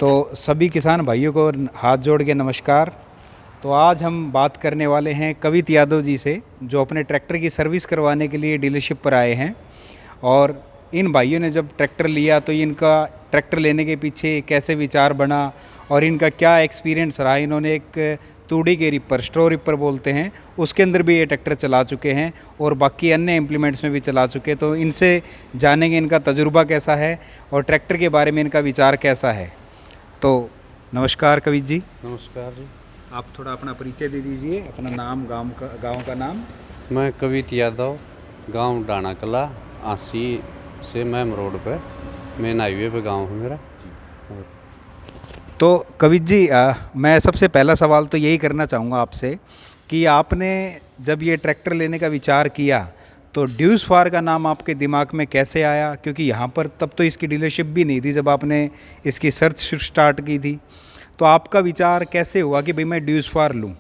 तो सभी किसान भाइयों को हाथ जोड़ के नमस्कार। तो आज हम बात करने वाले हैं कवित यादव जी से, जो अपने ट्रैक्टर की सर्विस करवाने के लिए डीलरशिप पर आए हैं। और इन भाइयों ने जब ट्रैक्टर लिया तो इनका ट्रैक्टर लेने के पीछे कैसे विचार बना और इनका क्या एक्सपीरियंस रहा। इन्होंने एक तूड़ी के रिपर, स्ट्रो रिपर बोलते हैं, उसके अंदर भी ये ट्रैक्टर चला चुके हैं और बाकी अन्य इम्प्लीमेंट्स में भी चला चुके। तो इनसे जानेंगे इनका तजुर्बा कैसा है और ट्रैक्टर के बारे में इनका विचार कैसा है। तो नमस्कार कवित जी। नमस्कार जी। आप थोड़ा अपना परिचय दे दीजिए, अपना नाम, गांव का नाम। मैं कवित यादव, गांव डाना कला, आसी से मैम रोड पे, मेन हाईवे पे गांव है मेरा। तो कवित जी, मैं सबसे पहला सवाल तो यही करना चाहूँगा आपसे कि आपने जब ये ट्रैक्टर लेने का विचार किया तो ड्यूस फार का नाम आपके दिमाग में कैसे आया? क्योंकि यहाँ पर तब तो इसकी डीलरशिप भी नहीं थी जब आपने इसकी सर्च स्टार्ट की थी। तो आपका विचार कैसे हुआ कि भाई मैं ड्यूस फार लूँ?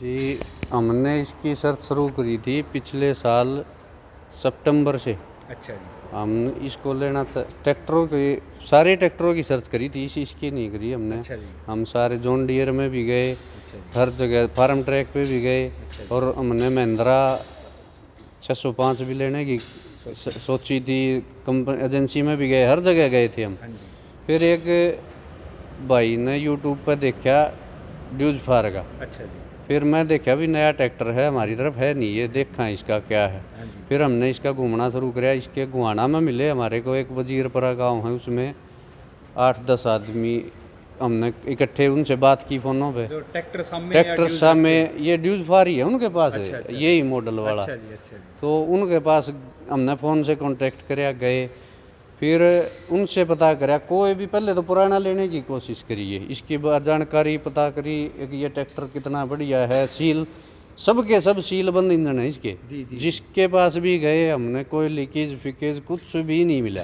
जी, हमने इसकी सर्च शुरू करी थी पिछले साल सितंबर से। अच्छा जी। हम इसको लेना था, ट्रैक्टरों की सारे ट्रैक्टरों की सर्च करी थी, इसकी नहीं करी हमने। अच्छा जी। हम सारे जॉन डियर में भी गए, अच्छा जी। हर जगह फार्म ट्रैक पे भी गए। अच्छा जी। और हमने महिंद्रा 605 भी लेने की सोची थी, कंपनी एजेंसी में भी गए, हर जगह गए थे हम। हाँ जी। फिर एक भाई ने यूट्यूब पर देखा ड्यूज फार का। अच्छा जी। फिर मैं देखा भी नया ट्रैक्टर है, हमारी तरफ है नहीं, ये देखा इसका क्या है। हाँ जी। फिर हमने इसका घूमना शुरू किया। इसके गुहाना में मिले हमारे को, एक वजीरपुरा गांव है, उसमें 8-10 आदमी हमने इकट्ठे उनसे बात की फ़ोनों पे। जो ट्रैक्टर सामने ये ड्यूज फार ही है उनके पास, अच्छा, है अच्छा। यही मॉडल वाला। अच्छा जी। अच्छा जी। तो उनके पास हमने फ़ोन से कांटेक्ट कराया, गए। फिर उनसे पता करा, कोई भी पहले तो पुराना लेने की कोशिश करिए, इसकी बाद जानकारी पता करी कि ये ट्रैक्टर कितना बढ़िया है। सील सबके सब सील बंद इंजन है इसके। जी जी। जिसके पास भी गए हमने कोई लीकेज फिकेज कुछ भी नहीं मिला।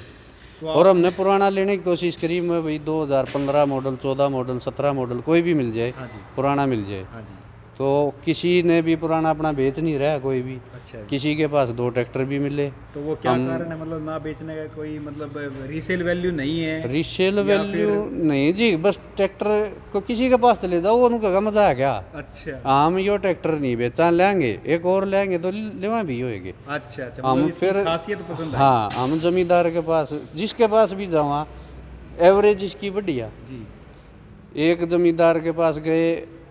तो और हमने पुराना लेने की कोशिश करी, मैं भाई 2015 मॉडल, 14 मॉडल, 17 मॉडल कोई भी मिल जाए, हाँ जी। पुराना मिल जाए। हाँ जी। तो किसी ने भी पुराना अपना बेच नहीं रहा कोई भी। अच्छा जी। किसी के पास 2 ट्रैक्टर भी मिले। तो वो क्या कारण है, मतलब ना बेचने का? कोई मतलब रीसेल वैल्यू नहीं है? रीसेल वैल्यू नहीं जी, बस ट्रैक्टर को किसी के पास चले जाओ, उनका मजा आ गया। अच्छा। हम यो ट्रैक्टर नहीं बेचा, लेंगे एक और लेंगे तो लेवा भी होएगी। अच्छा अच्छा। हम मतलब इसकी फिर खासियत पसंद है? हाँ, हम जमींदार के पास, जिसके पास भी जावा, एवरेज इसकी बढ़िया। जी। एक जमींदार के पास गए,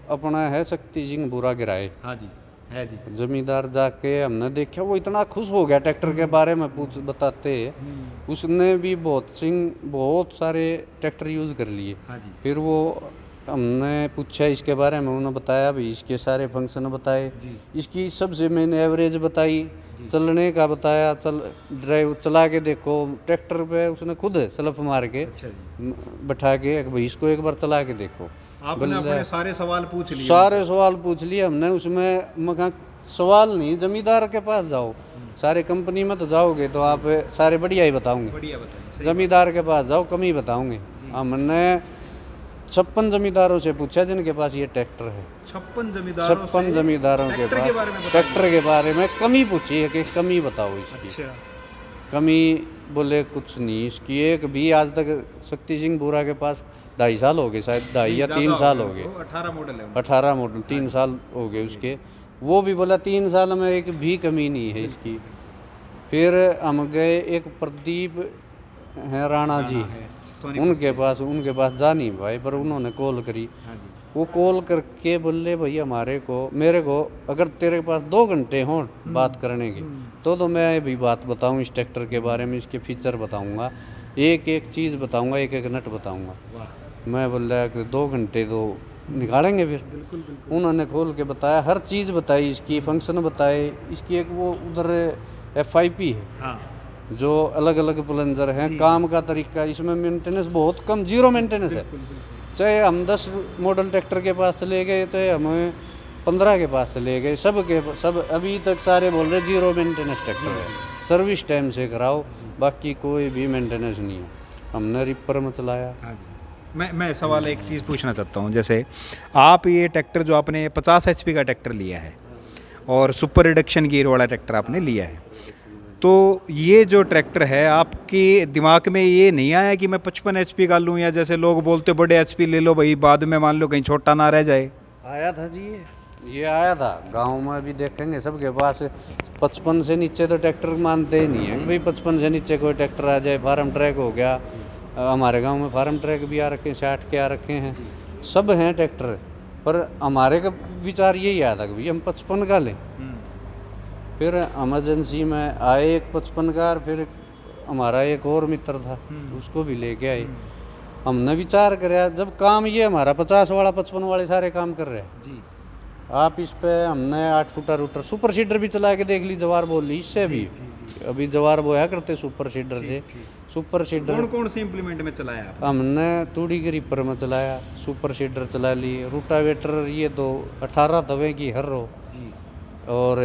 अपना है शक्ति सिंह बुरा गिराए। हाँ जी। है जी। जमींदार जाके हमने देखा, वो इतना खुश हो गया ट्रैक्टर के बारे में बताते। उसने भी बहुत सारे ट्रैक्टर यूज़ कर लिए। हाँ जी। फिर वो हमने पूछा इसके बारे में, उन्होंने बताया भी, इसके सारे फंक्शन बताए, जी। इसकी सबसे मैंने एवरेज बताई, चलने का बताया, ड्राइव चला के देखो ट्रैक्टर पे, उसने खुद सेल्फ मार के अच्छा जी। बैठा के भाई इसको एक बार चला के देखो। आपने अपने सारे सवाल पूछ लिए? सारे सवाल पूछ लिए हमने उसमें। मैं सवाल नहीं, जमींदार के पास जाओ, सारे कंपनी में तो जाओगे तो आप सारे बढ़िया ही बताओगे। बढ़िया बताइए। जमींदार के पास जाओ, कम ही बताओगे। हमने 56 जमींदारों से पूछा जिनके पास ये ट्रैक्टर है। 56 जमींदारों 56 जमींदारों के पास ट्रैक्टर के बारे में कमी पूछी है कि कमी बताओ इसकी। अच्छा। कमी बोले कुछ नहीं इसकी एक भी। आज तक शक्ति सिंह बुरा के पास 2.5 साल हो गए, शायद 2.5 या 3 साल हो गए। 18 मॉडल है। 18 मॉडल, 3 साल हो गए उसके। वो भी बोला 3 साल में एक भी कमी नहीं है इसकी। फिर हम गए, एक प्रदीप हैं राणा जी, उनके पास जा नहीं भाई, पर उन्होंने कॉल करी। हाँ जी। वो कॉल करके बोले भाई मेरे को अगर तेरे पास 2 घंटे हों बात करने की तो मैं भी बात बताऊं इस ट्रैक्टर के बारे में, इसके फीचर बताऊंगा, एक एक चीज़ बताऊंगा, एक एक नट बताऊंगा। मैं बोल रहा कि 2 घंटे तो निकालेंगे। फिर बिल्कुल बिल्कुल। उन्होंने खोल के बताया, हर चीज़ बताई, इसकी फंक्शन बताए। इसकी एक वो उधर FIP है। हाँ। जो अलग अलग प्लंजर हैं, काम का तरीका, इसमें मेंटेनेंस बहुत कम, 0 मेंटेनेंस है। चाहे हम 10 मॉडल ट्रैक्टर के पास चले गए, चाहे हमें 15 के पास चले गए, सब अभी तक सारे बोल रहे 0 मेंटेनेंस ट्रैक्टर है। सर्विस टाइम से कराओ, बाकी कोई भी मेंटेनेंस नहीं है। हमने रिपर में चलाया। हाँ जी। मैं सवाल एक चीज़ पूछना चाहता हूँ। जैसे आप ये ट्रैक्टर जो आपने 50 HP का ट्रैक्टर लिया है और सुपर रिडक्शन गियर वाला ट्रैक्टर आपने लिया है, तो ये जो ट्रैक्टर है आपके दिमाग में ये नहीं आया कि मैं 55 HP का लूँ, या जैसे लोग बोलते बड़े HP ले लो भाई, बाद में मान लो कहीं छोटा ना रह जाए? आया था जी, ये आया था गांव में भी, देखेंगे सबके पास 55 से नीचे तो ट्रैक्टर मानते ही नहीं है कि भाई 55 से नीचे कोई ट्रैक्टर आ जाए। फार्म ट्रैक हो गया, हमारे गांव में फार्म ट्रैक भी आ रखे हैं, 60 के आ रखे हैं, सब हैं ट्रैक्टर। पर हमारे का विचार यही आया था कि भाई हम 55 का लें। फिर इमरजेंसी में आए एक 55 का, और फिर हमारा एक और मित्र था उसको भी लेके आए। हमने विचार कराया, जब काम ये हमारा 50 वाला 55 वाले सारे काम कर रहे हैं जी। आप इस पे हमने 8 फुटा रूटर सुपर सीडर भी चला के देख ली, जवार बोल ली इससे भी। अभी जवार बोया करते सुपर सीडर से। सुपर सीडर कौन कौन से इम्प्लीमेंट में चलाया आप? हमने तूड़ी के रिपर में चलाया, सुपर सीडर चला ली, रूटावेटर ये तो 18 तवे की हर रो जी। और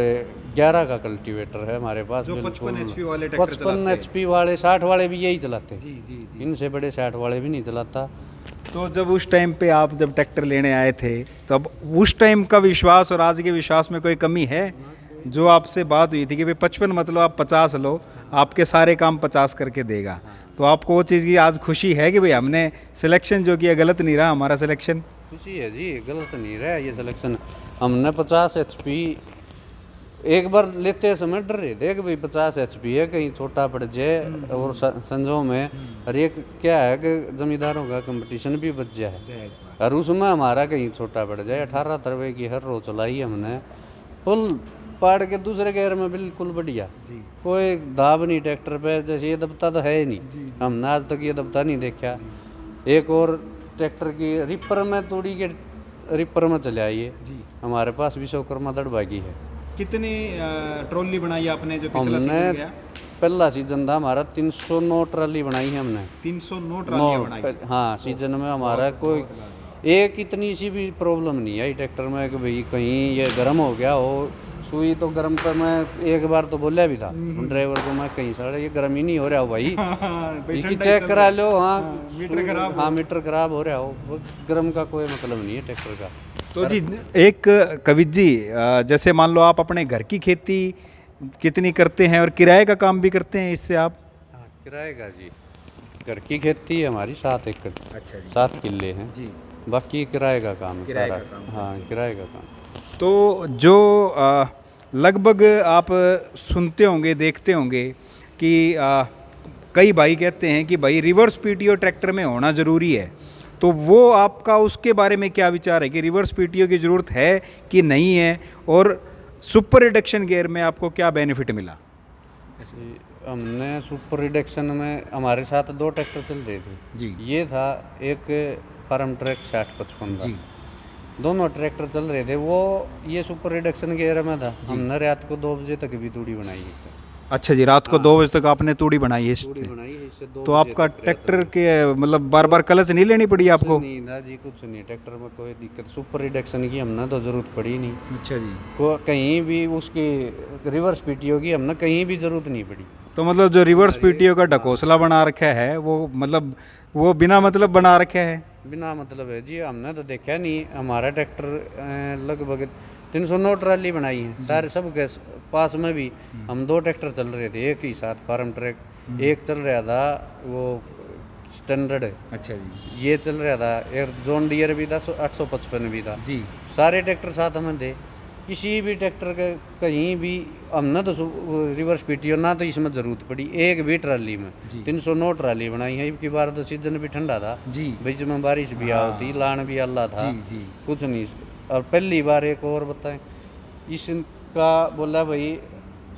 11 का कल्टीवेटर है हमारे पास। जो 55 HP वाले ट्रैक्टर 55 HP वाले, 60 वाले भी यही चलाते हैं। जी जी जी। इनसे बड़े 60 वाले भी नहीं चलाता। तो जब उस टाइम पे आप जब ट्रैक्टर लेने आए थे, तब उस टाइम का विश्वास और आज के विश्वास में कोई कमी है? जो आपसे बात हुई थी कि भाई 55 मतलब आप 50 लो, आपके सारे काम 50 करके देगा, तो आपको वो चीज़ की आज खुशी है कि भाई हमने सिलेक्शन जो किया गलत नहीं रहा हमारा सिलेक्शन? खुशी है जी, गलत नहीं रहा ये सिलेक्शन। हमने 50 HP एक बार लेते समय डर रहे थे कि भाई 50 HP है, कहीं छोटा पड़ जाए। और संजो में और एक क्या है कि जमींदारों का कंपटीशन भी बच जाए, और उसमें हमारा कहीं छोटा पड़ जाए। 18 तरवे की हर रो चलाई हमने, फुल पाड़ के दूसरे गेयर में बिल्कुल बढ़िया, कोई दाब नहीं ट्रैक्टर पे, जैसे ये दबता तो है ही नहीं, हमने आज तक ये दबता नहीं देखा। एक और ट्रैक्टर की रिपर में तोड़ी के रिपर में चले आइए, हमारे पास विश्वकर्मा दड़बागी है। कितनी ट्रॉली बनाई आपने जो पिछला हमने सीजन गया? पहला सीजन था हमारा 309 ट्राली बनाई है हमने। 309 ट्रॉलियां बनाई? हाँ, सीजन में हमारा कोई एक इतनी सी भी प्रॉब्लम नहीं आई ट्रैक्टर में कि भाई कहीं ये गर्म हो गया हो। सुई तो गर्म पर मैं एक बार तो बोला भी था ड्राइवर को, मैं कहीं साढ़े ये गर्म ही नहीं हो रहा हो भाई, इसकी चेक करा लो। हाँ, मीटर खराब। हाँ, मीटर खराब हो रहा हो, वो गर्म का कोई मतलब नहीं है ट्रैक्टर का। तो जी एक कवित जी, जैसे मान लो आप अपने घर की खेती कितनी करते हैं और किराए का काम भी करते हैं इससे आप? हाँ, किराए का जी, घर की खेती हमारी 7 एकड़, अच्छा जी, 7 किले हैं जी। बाकी किराए का काम है किराए सारा। का काम। हाँ, किराए का काम। तो जो लगभग आप सुनते होंगे देखते होंगे कि कई भाई कहते हैं कि भाई रिवर्स PTO ट्रैक्टर में होना ज़रूरी है, तो वो आपका उसके बारे में क्या विचार है कि रिवर्स PTO की ज़रूरत है कि नहीं है, और सुपर रिडक्शन गियर में आपको क्या बेनिफिट मिला? हमने सुपर रिडक्शन में हमारे साथ 2 ट्रैक्टर चल रहे थे जी। ये था एक फार्म ट्रैक 6055 जी। दोनों ट्रैक्टर चल रहे थे, वो ये सुपर रिडक्शन गियर में था। हमने रात को 2 बजे तक भी तूड़ी बनाई है। अच्छा जी, रात को 2 बजे तक आपने तूड़ी बनाई है तूड़ी इससे? बनाई है इससे 2 तो आपका ट्रैक्टर के मतलब बार बार क्लच नहीं लेनी पड़ी आपको? नहीं ना जी, कुछ नहीं, ट्रैक्टर में कोई दिक्कत, सुपर रिडक्शन की हमने तो जरूरत पड़ी नहीं। अच्छा जी। कहीं भी उसकी रिवर्स PTO की हमने कहीं भी जरूरत नहीं पड़ी। तो मतलब जो रिवर्स PTO का ढकोसला बना रखा है वो मतलब वो बिना मतलब बना रखा है? बिना मतलब है जी, हमने तो देखा नहीं। हमारा ट्रैक्टर लगभग 309 ट्राली बनाई है सारे, सब के पास में भी हम 2 ट्रैक्टर चल रहे थे एक ही साथ। फार्म ट्रैक एक चल रहा था, वो स्टैंडर्ड है। अच्छा जी। ये चल रहा था, एक जॉन डियर भी था, 855 भी था जी। सारे ट्रैक्टर साथ में थे। किसी भी ट्रैक्टर के कहीं भी हमने तो रिवर्स PTO ना तो इसमें ज़रूरत पड़ी एक भी ट्राली में। 309 ट्राली बनाई है। इनकी बार तो सीजन भी ठंडा था जी, बीच में बारिश भी आ होती, लान भी अल्लाह था जी जी। कुछ नहीं। और पहली बार एक और बताएं, इसका बोला भाई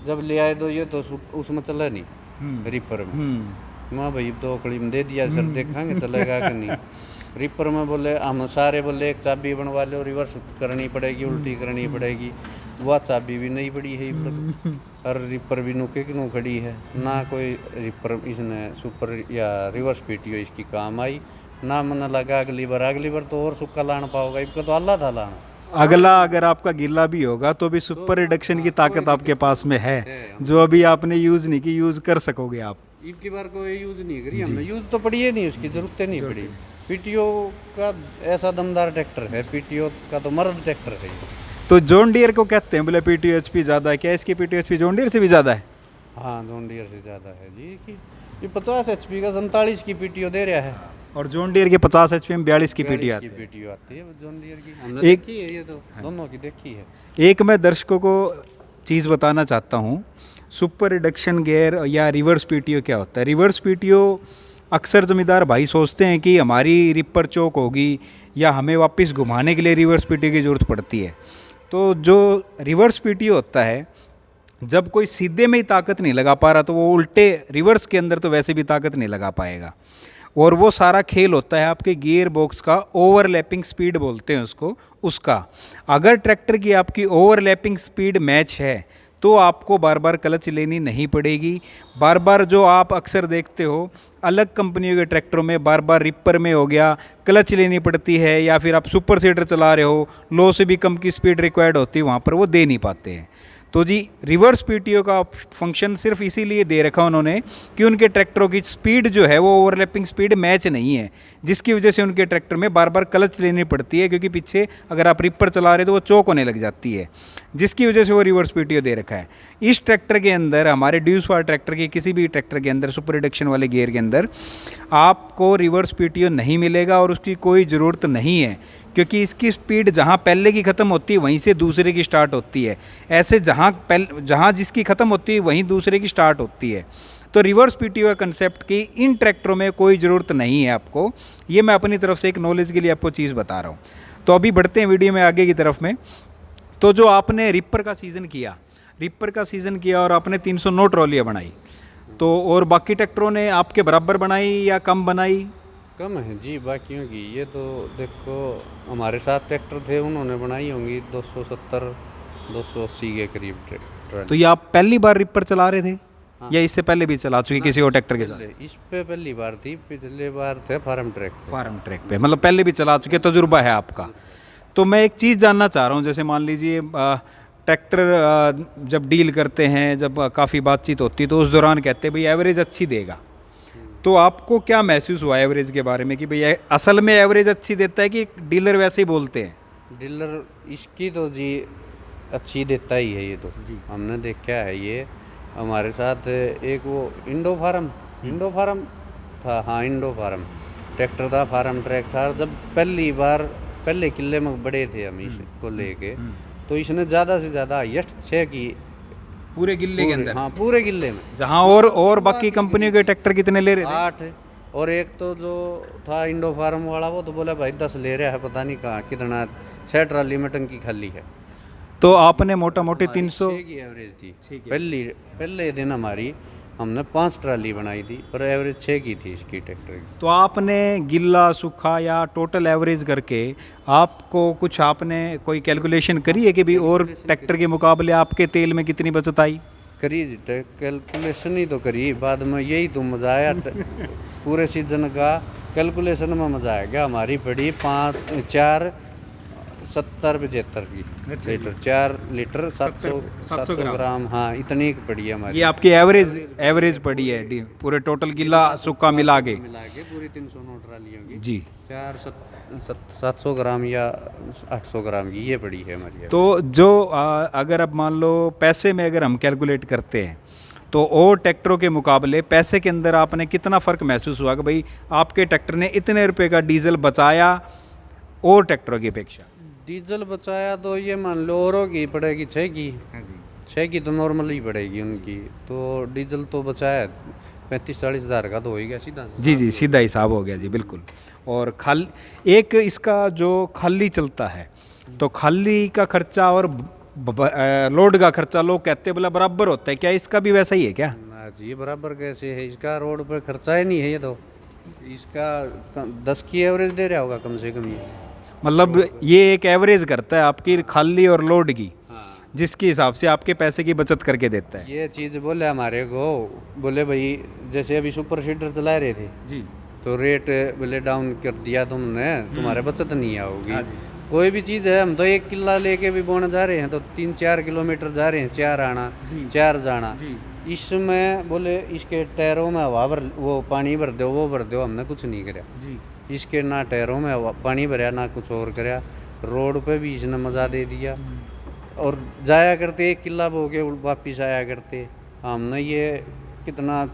जब ले आए तो ये तो उसमें चला नहीं रिपर में। मैं भाई 2 कड़ी में दे दिया, सर देखेंगे चलेगा कि नहीं। रिपर में बोले हम सारे बोले एक चाबी बनवा लो, रिवर्स करनी पड़ेगी, उल्टी करनी पड़ेगी। वह चाबी भी नहीं पड़ी है और रिपर भी नुके की नु खड़ी है ना। कोई रिपर इसने सुपर या रिवर्स PTO इसकी काम आई ना। मन लगा अगली बार तो और सुक्का लाना पाओगा, इसका तो अल्लाह था लाना। अगला अगर आपका गीला भी होगा तो भी सुपर रिडक्शन की ताकत आपके पास में है, जो अभी आपने यूज़ नहीं की, यूज़ कर सकोगे आप। इसकी बार कोई यूज़ नहीं करी हमने, यूज़ तो पड़ी है नहीं, उसकी ज़रूरत नहीं पड़ी। PTO का ऐसा दमदार ट्रैक्टर है, PTO का तो मर्द ट्रैक्टर है। तो जॉन डियर को कहते हैं बोले PTO HP ज़्यादा है, क्या इसकी PTO HP जॉन डियर से भी ज़्यादा है? हाँ जॉन डियर से ज़्यादा है जी कि ये 50 HP का 47 की PTO दे रहा है। और जॉन डियर के 50 HP में 42 की पीटी 42 आती की है। PTO आती है जॉन डियर की, हमने एक- देखी है ये तो, दोनों की देखी है। एक मैं दर्शकों को चीज़ बताना चाहता हूँ, सुपर रिडक्शन गियर या रिवर्स पीटीओ क्या होता है। रिवर्स पीटीओ अक्सर ज़मींदार भाई सोचते हैं कि हमारी रिपर चौक होगी या हमें वापस घुमाने के लिए रिवर्स पीटीओ की ज़रूरत पड़ती है। तो जो रिवर्स पीटीओ होता है, जब कोई सीधे में ही ताकत नहीं लगा पा रहा तो वो उल्टे रिवर्स के अंदर तो वैसे भी ताकत नहीं लगा पाएगा। और वो सारा खेल होता है आपके गियर बॉक्स का, ओवरलैपिंग स्पीड बोलते हैं उसको, उसका। अगर ट्रैक्टर की आपकी ओवरलैपिंग स्पीड मैच है तो आपको बार बार क्लच लेनी नहीं पड़ेगी। बार बार जो आप अक्सर देखते हो अलग कंपनियों के ट्रैक्टरों में बार बार रिपर में हो गया क्लच लेनी पड़ती है, या फिर आप सुपर सीडर चला रहे हो, लो से भी कम की स्पीड रिक्वायर्ड होती है, वहाँ पर वो दे नहीं पाते हैं। तो जी रिवर्स पीटीओ का फंक्शन सिर्फ इसीलिए दे रखा उन्होंने कि उनके ट्रैक्टरों की स्पीड जो है वो ओवरलैपिंग स्पीड मैच नहीं है, जिसकी वजह से उनके ट्रैक्टर में बार बार क्लच लेनी पड़ती है, क्योंकि पीछे अगर आप रिपर चला रहे हो तो वो चौक होने लग जाती है, जिसकी वजह से वो रिवर्स पीटीओ दे रखा है। इस ट्रैक्टर के अंदर, हमारे ड्यूस वाले ट्रैक्टर के किसी भी ट्रैक्टर के अंदर, सुपर रिडक्शन वाले गियर के अंदर आपको रिवर्स पीटीओ नहीं मिलेगा और उसकी कोई ज़रूरत नहीं है, क्योंकि इसकी स्पीड जहाँ पहले की ख़त्म होती है वहीं से दूसरे की स्टार्ट होती है। ऐसे जहाँ जिसकी ख़त्म होती है वहीं दूसरे की स्टार्ट होती है। तो रिवर्स पीटीओ का कंसेप्ट की इन ट्रैक्टरों में कोई ज़रूरत नहीं है आपको। ये मैं अपनी तरफ से एक नॉलेज के लिए आपको चीज़ बता रहा हूँ। तो अभी बढ़ते हैं वीडियो में आगे की तरफ में। तो जो आपने रिपर का सीज़न किया और आपने 309 ट्रॉलियाँ बनाई, तो और बाकी ट्रैक्टरों ने आपके बराबर बनाई या कम बनाई? कम है जी बाकियों की। ये तो देखो हमारे साथ ट्रैक्टर थे, उन्होंने बनाई होंगी 270 280 के करीब ट्रैक्टर। तो ये आप पहली बार रिपर चला रहे थे? हाँ। या इससे पहले भी चला चुके किसी और ट्रैक्टर के साथ? इस पे पहली बार थी, पिछले बार थे फार्म ट्रैक पे, मतलब पहले भी चला चुके, तजुर्बा है आपका। तो मैं एक चीज़ जानना चाह रहा हूँ, जैसे मान लीजिए ट्रैक्टर जब डील करते हैं, जब काफ़ी बातचीत होती है तो उस दौरान कहते हैं भाई एवरेज अच्छी देगा, तो आपको क्या महसूस हुआ एवरेज के बारे में कि भैया असल में एवरेज अच्छी देता है कि डीलर वैसे ही बोलते हैं? डीलर इसकी तो जी अच्छी देता ही है, ये तो जी हमने देखा है। ये हमारे साथ एक वो इंडो फार्म था, हाँ इंडो फार्म ट्रैक्टर था, फार्म ट्रैक था। जब पहली बार पहले किले में बड़े थे हम इसको लेके, तो इसने ज़्यादा से ज़्यादा हाईएस्ट 6 की पूरे गिल्ले के अंदर? हाँ पूरे गिल्ले में। जहाँ और बाकी कंपनियों के ट्रैक्टर कितने ले रहे थे? 8। और एक तो जो था इंडो फार्म वाला, वो तो बोला भाई 10 ले रहा है, पता नहीं कहाँ कितना, 6 ट्राली में टंकी खाली है। तो आपने मोटा मोटी 300 की एवरेज थी पहले दिन हमारी, हमने 5 ट्राली बनाई थी, पर एवरेज 6 की थी इसकी ट्रैक्टर की। तो आपने गिल्ला सूखा या टोटल एवरेज करके आपको कुछ, आपने कोई कैलकुलेशन करी है कि भी और ट्रैक्टर के मुकाबले आपके तेल में कितनी बचत आई? करी कैलकुलेशन ही तो करी, बाद में यही तो मज़ा आया पूरे सीजन का कैलकुलेशन में मज़ा आएगा। हमारी पड़ी 4 70 75 की लीटर, 4 लीटर 700 ग्राम, हाँ इतनी की पड़ी है हमारी। ये आपकी एवरेज पड़ी है पूरे टोटल गिल्ला सूखा मिला के पूरी 309 ट्रालियों की जी, 700 ग्राम या 800 ग्राम की ये पड़ी है हमारी। तो जो अगर अब मान लो पैसे में अगर हम कैलकुलेट करते हैं, तो और ट्रैक्टरों के मुकाबले पैसे के अंदर आपने कितना फ़र्क महसूस हुआ कि भाई आपके ट्रैक्टर ने इतने रुपए का डीजल बचाया और ट्रैक्टरों की अपेक्षा? डीजल बचाया तो ये मान लो औरों की पड़ेगी 6 की, 6 की तो नॉर्मल ही पड़ेगी उनकी, तो डीजल तो बचाया 35-40 हज़ार का तो हो ही गया सीधा। जी सीधा हिसाब हो गया जी, बिल्कुल। और एक इसका जो खाली चलता है, तो खाली का खर्चा और लोड का खर्चा लोग कहते हैं बोला बराबर होता है, क्या इसका भी वैसा ही है क्या? ना जी बराबर कैसे है, इसका रोड पर खर्चा ही नहीं है, ये तो इसका 10 की एवरेज दे रहा होगा कम से कम। ये मतलब ये एक एवरेज करता है आपकी खाली और लोड की, जिसके हिसाब से आपके पैसे की बचत करके देता है। ये चीज़ बोले हमारे को, बोले भाई जैसे अभी सुपर सीडर चला रहे थे जी, तो रेट बोले डाउन कर दिया तुमने, तुम्हारे बचत नहीं आओगी। कोई भी चीज़ है, हम तो 1 किला लेके भी बोने जा रहे हैं तो 3-4 किलोमीटर जा रहे हैं, 4 आना 4 जाना। इसमें बोले इसके टायरों में हवा भर, वो पानी भर दो, वो भर दो, हमने कुछ नहीं कराया जी। इसके ना टायरों में पानी भरा ना कुछ और कराया, रोड पे भी इसने मज़ा दे दिया। और जाया करते 1 किला बो के वापिस आया करते, हमने ये कितना,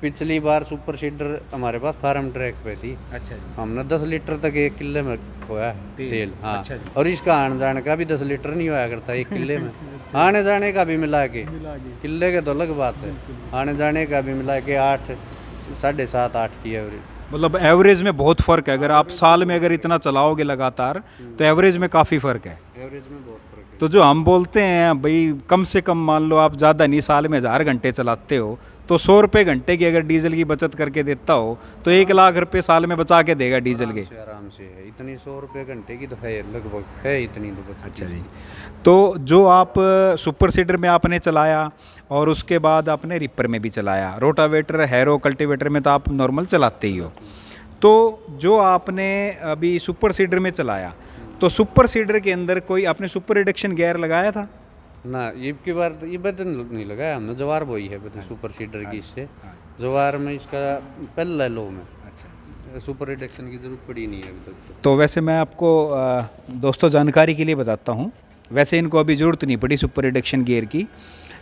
पिछली बार सुपर सीडर हमारे पास फार्म ट्रैक पे थी। अच्छा जी। हमने 10 लीटर तक 1 किले में खोया है तेल। हाँ। अच्छा जी। और इसका आने जाने का भी 10 लीटर नहीं होया करता 1 किले में। आने जाने का भी मिला के, किले के तो अलग बात है, आने जाने का भी मिला के 8, 7.5, 8 की एवरेज। मतलब एवरेज में बहुत फ़र्क है। अगर आप साल में अगर इतना चलाओगे लगातार तो एवरेज में काफ़ी फ़र्क है। एवरेज में बहुत फर्क है। तो जो हम बोलते हैं भाई कम से कम मान लो आप ज़्यादा नहीं, साल में 1000 घंटे चलाते हो तो 100 रुपये घंटे की अगर डीजल की बचत करके देता हो तो 1 लाख रुपए साल में बचा के देगा डीजल के। आराम से है, इतनी 100 रुपये घंटे की तो है, लगभग है इतनी तो बचत। अच्छा जी। तो जो आप सुपर सीडर में आपने चलाया और उसके बाद आपने रिपर में भी चलाया, रोटावेटर, हैरो, कल्टीवेटर में तो आप नॉर्मल चलाते ही हो। तो जो आपने अभी सुपर सीडर में चलाया तो सुपर सीडर के अंदर कोई आपने सुपर रिडक्शन गियर लगाया था? ना, ये की बार ये बदन नहीं लगाया हमने, जवार बोई है बदन सुपर सीडर की। इससे जवार में इसका पहला लो में सुपर रिडक्शन की जरूरत पड़ी नहीं है अभी तक। तो वैसे मैं आपको दोस्तों जानकारी के लिए बताता हूँ, वैसे इनको अभी ज़रूरत नहीं पड़ी सुपर रिडक्शन गियर की,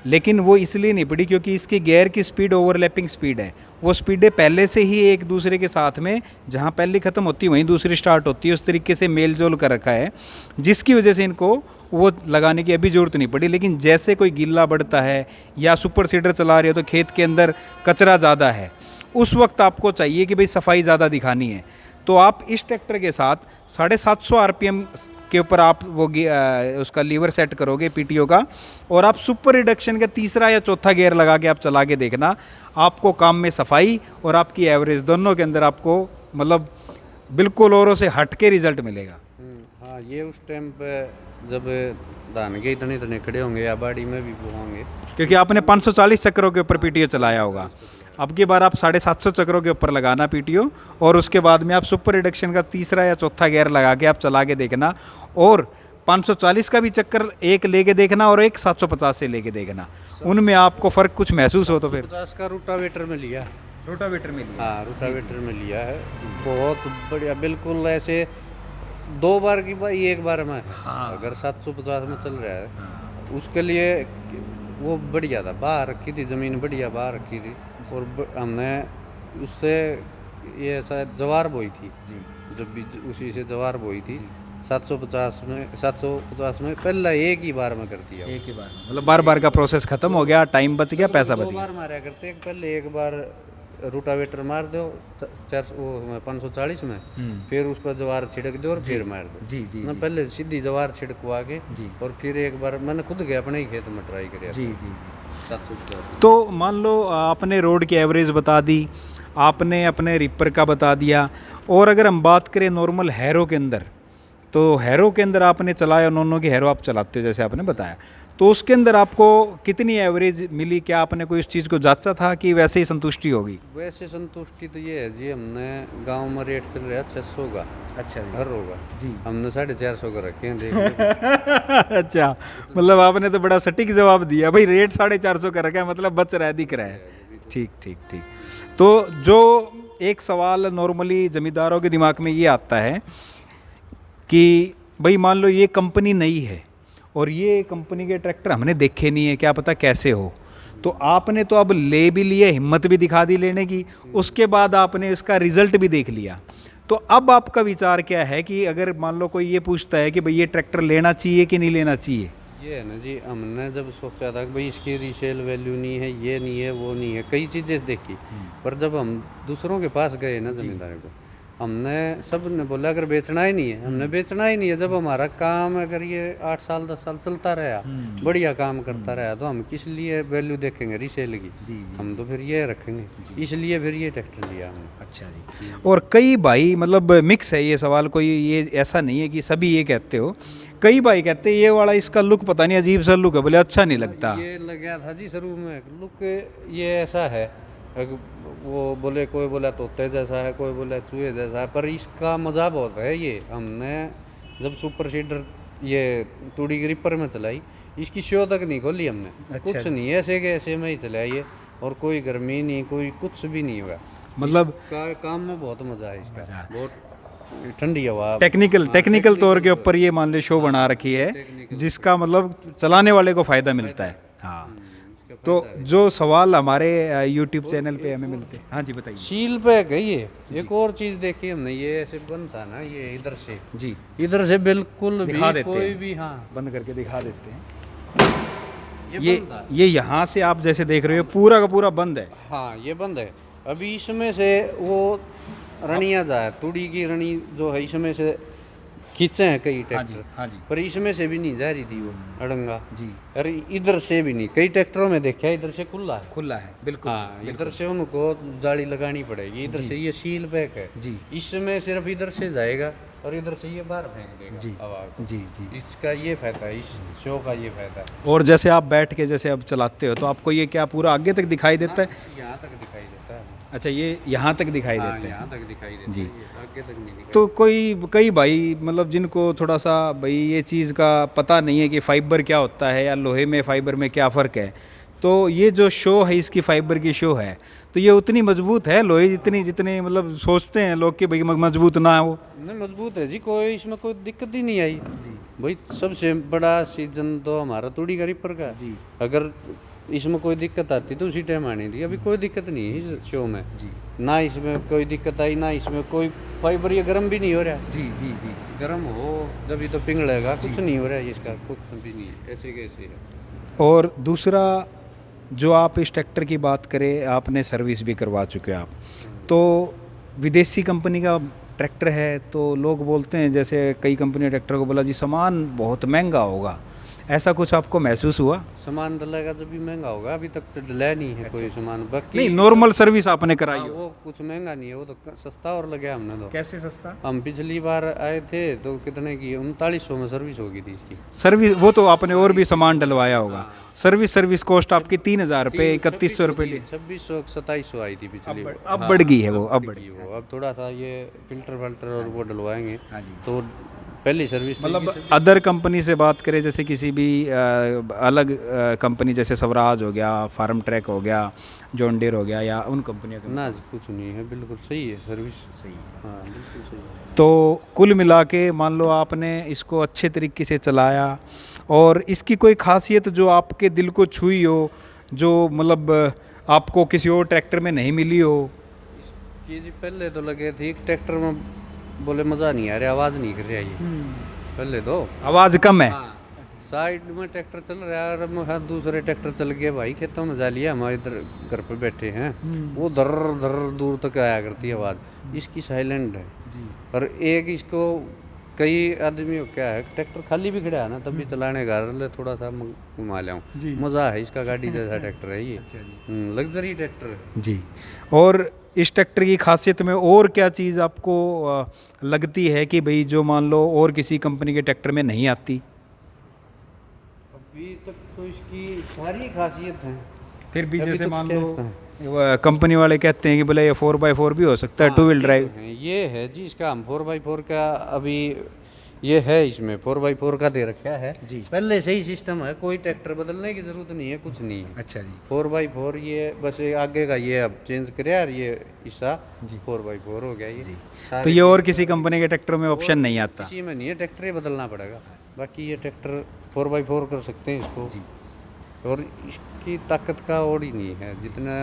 लेकिन वो इसलिए नहीं पड़ी क्योंकि इसके गियर की स्पीड ओवरलैपिंग स्पीड है। वो स्पीडें पहले से ही एक दूसरे के साथ में, जहाँ पहली ख़त्म होती है वहीं दूसरी स्टार्ट होती है, उस तरीके से मेल जोल कर रखा है, जिसकी वजह से इनको वो लगाने की अभी ज़रूरत नहीं पड़ी। लेकिन जैसे कोई गिल्ला बढ़ता है या सुपर सीडर चला रहे हो तो खेत के अंदर कचरा ज़्यादा है, उस वक्त आपको चाहिए कि भाई सफाई ज़्यादा दिखानी है, तो आप इस ट्रैक्टर के साथ 750 आरपीएम के ऊपर आप वो उसका लीवर सेट करोगे पीटीओ का, और आप सुपर रिडक्शन का तीसरा या चौथा गियर लगा के आप चला के देखना, आपको काम में सफाई और आपकी एवरेज दोनों के अंदर आपको मतलब बिल्कुल औरों से हट के रिजल्ट मिलेगा। हाँ, ये उस टाइम पे जब धान के इतने इतने खड़े होंगे या बाड़ी में भी होंगे, क्योंकि आपने 540 चक्रों के ऊपर पीटीओ चलाया होगा। अब की बार आप 750 चक्रों के ऊपर लगाना पीटीओ, और उसके बाद में आप सुपर रिडक्शन का तीसरा या चौथा गियर लगा के आप चला के देखना, और 540 का भी चक्कर एक लेके देखना और एक 750 से लेके देखना, उनमें आपको फ़र्क कुछ महसूस हो तो फिर 50 का रोटावेटर में लिया। रोटावेटर में लिया? हाँ, रोटावेटर में लिया है, बहुत बढ़िया, बिल्कुल ऐसे 2 बार की बात एक बार में। हाँ। अगर 750 में चल रहा है उसके लिए वो बढ़िया था, बाहर रखी थी ज़मीन, बढ़िया बाहर रखी थी, और हमने उससे ये शायद जवार बोई थी जी, जब भी उसी से जवार बोई थी 750 में पहला एक ही बार में कर दिया। एक ही बार में, मतलब बार बार का प्रोसेस खत्म हो गया, टाइम बच गया, पैसा बच गया। 2 बार मारा करते, पहले एक बार रोटावेटर मार दो 540 में, फिर उस पर जवार छिड़क दो और फिर मार दो। जी जी, ना पहले सीधी जवार छिड़कवा के और फिर एक बार मैंने खुद के अपने ही खेत में ट्राई किया। जी जी। 750। तो मान लो आपने रोड की एवरेज बता दी, आपने अपने रिपर का बता दिया, और अगर हम बात करें नॉर्मल हैरो के अंदर, तो हैरो के अंदर आपने चलाया, नॉनो की हैरो आप चलाते हो जैसे आपने बताया, तो उसके अंदर आपको कितनी एवरेज मिली? क्या आपने कोई इस चीज़ को जांचा था कि वैसे ही संतुष्टि होगी? वैसे संतुष्टि तो ये है जी, हमने गांव में रेट चल रहा है 600 का। अच्छा जी। हर होगा जी, हमने 450 का रखे हैं, देख अच्छा, मतलब आपने तो बड़ा सटीक जवाब दिया भाई, रेट 450 का रखा है, मतलब बच रहा है, दिख रहा है। ठीक ठीक ठीक। तो जो एक सवाल नॉर्मली ज़मींदारों के दिमाग में ये आता है कि भाई मान लो ये कंपनी नई है और ये कंपनी के ट्रैक्टर हमने देखे नहीं है, क्या पता कैसे हो, तो आपने तो अब ले भी लिए, हिम्मत भी दिखा दी लेने की, उसके बाद आपने इसका रिजल्ट भी देख लिया, तो अब आपका विचार क्या है कि अगर मान लो कोई ये पूछता है कि भाई ये ट्रैक्टर लेना चाहिए कि नहीं लेना चाहिए? ये है ना जी, हमने जब सोचा था कि भाई इसकी रीसेल वैल्यू नहीं है, ये नहीं है, वो नहीं है, कई चीज़ें देखी, पर जब हम दूसरों के पास गए ना जमींदारों को, हमने सब ने बोला अगर बेचना ही नहीं है, हमने बेचना ही नहीं है, जब हमारा काम अगर ये 8 साल 10 साल चलता रहा, बढ़िया काम करता रहा, तो हम किस लिए वैल्यू देखेंगे रीसेल की? हम तो फिर ये रखेंगे, इसलिए फिर ये ट्रैक्टर लिया हमने। अच्छा जी। और कई भाई, मतलब मिक्स है ये सवाल, कोई ये ऐसा नहीं है कि सभी ये कहते हो, कई भाई कहते हैं ये वाला इसका लुक पता नहीं अजीब सा लुक है, बोले अच्छा नहीं लगता। ये लग गया था जी शुरू में, लुक ये ऐसा है, वो बोले, कोई बोला तोते जैसा है, कोई बोला चूहे जैसा है, पर इसका मजा बहुत है। ये हमने जब सुपर सीडर ये तूड़ी ग्रिपर में चलाई, इसकी शो तक नहीं खोली हमने। अच्छा। कुछ नहीं, ऐसे के ऐसे में ही चलाई है, और कोई गर्मी नहीं, कोई कुछ भी नहीं हुआ, मतलब काम में बहुत मजा है इसका, बहुत ठंडी हवा, टेक्निकल तौर के ऊपर ये मान ले शो बना रखी है, जिसका मतलब चलाने वाले को फ़ायदा मिलता है। हाँ, तो जो सवाल हमारे यूट्यूब चैनल पे हमें मिलते हैं, हाँ जी बताइए। सील पैक है ये। एक और चीज देखी हमने, ये ऐसे बंद था ना, ये इधर से जी इधर से बिल्कुल भी दिखा देते कोई हैं। भी, हाँ बंद करके दिखा देते हैं। ये बंद था। ये यहाँ से आप जैसे देख रहे हो पूरा का पूरा बंद है। हाँ ये बंद है। अभी इसमें से वो रनिया जाए, तुड़ी की रनी जो है, इसमें से खींचे हैं कई हाँ जी, ट्रैक्टर, हाँ जी पर इसमें से भी नहीं जा रही थी वो अड़ंगा। जी, अरे इधर से भी नहीं, कई ट्रैक्टरों में देखा इधर से खुला है। खुला है बिल्कुल। हाँ इधर से उनको जाली लगानी पड़ेगी, इधर से ये सील पैक है जी इसमें सिर्फ इधर से जाएगा और इधर से ये बाहर फेंक देगा जी हवा को। जी जी। इसका ये फायदा है, इस शो का ये फायदा है। और जैसे आप बैठ के जैसे अब चलाते हो तो आपको ये क्या पूरा आगे तक दिखाई देता है? यहाँ तक दिखाई देता है। अच्छा, ये यहाँ तक दिखाई हाँ, देते हैं। यहाँ तक दिखाई देता जी। है, ये आगे तक नहीं दिखाई। तो कई भाई मतलब जिनको थोड़ा सा भाई ये चीज़ का पता नहीं है कि फाइबर क्या होता है या लोहे में फाइबर में क्या फ़र्क है, तो ये जो शो है इसकी फाइबर की शो है, तो ये उतनी मजबूत है लोहे जितनी जितनी मतलब सोचते हैं लोग कि भाई मजबूत ना है वो। नहीं मजबूत है जी, कोई इसमें कोई दिक्कत ही नहीं आई जी। भाई सबसे बड़ा सीजन तो हमारा तूड़ी का रिपर का जी। अगर इसमें कोई दिक्कत आती तो उसी टाइम आनी थी, अभी कोई दिक्कत नहीं है इस शो में जी ना, इसमें कोई दिक्कत आई ना, इसमें कोई फाइबर ये गर्म भी नहीं हो रहा है। जी जी जी। गर्म हो जब तो पिघलेगा, कुछ नहीं हो रहा है इसका, कुछ भी नहीं है, ऐसे कैसे है। और दूसरा जो आप इस ट्रैक्टर की बात करें, आपने सर्विस भी करवा चुके हैं आप, तो विदेशी कंपनी का ट्रैक्टर है तो लोग बोलते हैं जैसे कई कंपनी ट्रैक्टर को बोला जी सामान बहुत महंगा होगा, ऐसा कुछ आपको महसूस हुआ? सामान डलेगा जब भी महंगा होगा, अभी तक तो डला नहीं है कोई सामान। बाकी नहीं, नॉर्मल सर्विस आपने कराई हाँ, हो। वो कुछ महंगा नहीं है, वो तो सस्ता और लगे हमने तो। कैसे सस्ता? हम पिछली बार आए थे तो कितने की 3900 में सर्विस होगी थी इसकी। सर्विस वो तो आपने और भी सामान डलवाया होगा। सर्विस कॉस्ट आपकी 3,000 रुपये 3100 रुपये ली। 2600 2700 आई थी पिछली बार। अब बढ़ गई है वो, अब बढ़ गई। वो अब थोड़ा सा ये फिल्टर और वो डलवाएंगे हाँ जी। तो पहली सर्विस मतलब अदर कंपनी से बात करें, जैसे किसी भी अलग कंपनी जैसे स्वराज हो गया, फार्म ट्रैक हो गया, जॉन डीयर हो गया, या उन कंपनियों का ना कुछ नहीं है, बिल्कुल सही है सर्विस। सही है। हाँ बिल्कुल सही है। तो कुल मिला के मान लो आपने इसको अच्छे तरीके से चलाया और इसकी कोई खासियत जो आपके दिल को छुई हो, जो मतलब आपको किसी और ट्रैक्टर में नहीं मिली हो? कि जी पहले तो लगे थे एक ट्रैक्टर में बोले मज़ा नहीं आ रहा, आवाज़ नहीं कर रहा ये पहले तो, आवाज़ कम है। साइड में ट्रैक्टर चल रहा है और हम दूसरे ट्रैक्टर चल गए भाई खेतों में जा लिया, हमारे इधर घर पे बैठे हैं, वो धर धर दूर तक आया करती है आवाज़। इसकी साइलेंट है जी। और एक इसको कई आदमी क्या है, ट्रैक्टर खाली भी खड़ा है ना तब भी चलाने का थोड़ा सा घुमा लिया जी। मज़ा है इसका, गाड़ी जैसा ट्रैक्टर है ये, अच्छा जी। लग्जरी ट्रैक्टर है जी। और इस ट्रैक्टर की खासियत में और क्या चीज़ आपको लगती है कि भाई जो मान लो और किसी कंपनी के ट्रैक्टर में नहीं आती? अभी तक तो इसकी सारी खासियत है। फिर भी अभी जैसे तो मान क्या लो कंपनी वाले कहते हैं कि बोले ये 4x4 भी हो सकता है, 2 व्हील ड्राइव। ये है जी इसका, हम 4x4 का अभी ये है, इसमें 4x4 का दे रखा है जी। पहले से ही सिस्टम है, कोई ट्रैक्टर बदलने की जरूरत नहीं है, कुछ नहीं है। अच्छा जी। 4x4 ये बस ये आगे का ये अब चेंज करे यार, ये हिस्सा 4x4 हो गया ये। तो ये और किसी कंपनी के ट्रैक्टर में ऑप्शन नहीं आता? किसी में नहीं है, ट्रैक्टर ही बदलना पड़ेगा, बाकी ये ट्रैक्टर 4x4 कर सकते हैं इसको जी। और इसकी ताकत का और ही नहीं है, जितना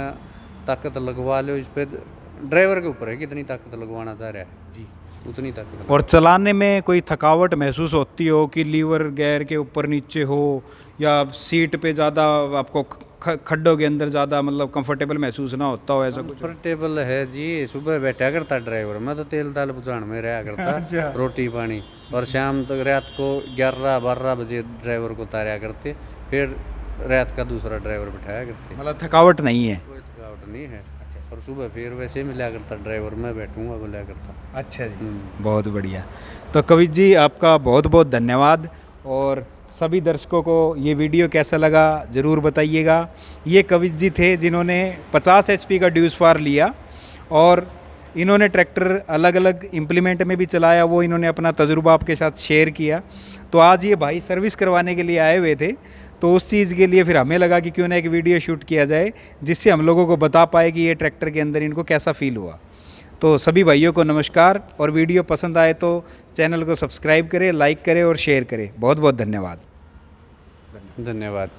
ताकत लगवा लो इस पर, ड्राइवर के ऊपर है कितनी ताकत लगवाना चाह रहा है जी, उतनी ताकत। और चलाने में कोई थकावट महसूस होती हो कि लीवर गियर के ऊपर नीचे हो, या सीट पे ज़्यादा आपको खड्डों के अंदर ज़्यादा मतलब कंफर्टेबल महसूस ना होता हो, ऐसा कुछ? कंफर्टेबल है जी, सुबह बैठा करता ड्राइवर, मैं तो तेल दाल बुझान में रहा करता रोटी पानी, और शाम तक रात को 11-12 बजे ड्राइवर को उतारा करते, फिर रात का दूसरा ड्राइवर बैठाया करते। मतलब थकावट नहीं है? कोई थकावट नहीं है। और सुबह फिर वैसे मिला करता ड्राइवर, मैं बैठूंगा बोला करता। अच्छा जी, बहुत बढ़िया। तो कवित जी आपका बहुत बहुत धन्यवाद, और सभी दर्शकों को ये वीडियो कैसा लगा ज़रूर बताइएगा। ये कवित जी थे जिन्होंने 50 HP का ड्यूस फार लिया और इन्होंने ट्रैक्टर अलग अलग इम्प्लीमेंट में भी चलाया, वो इन्होंने अपना तजुर्बा आपके साथ शेयर किया। तो आज ये भाई सर्विस करवाने के लिए आए हुए थे, तो उस चीज़ के लिए फिर हमें लगा कि क्यों ना एक वीडियो शूट किया जाए जिससे हम लोगों को बता पाए कि ये ट्रैक्टर के अंदर इनको कैसा फील हुआ। तो सभी भाइयों को नमस्कार, और वीडियो पसंद आए तो चैनल को सब्सक्राइब करें, लाइक करें और शेयर करें। बहुत बहुत धन्यवाद। धन्यवाद।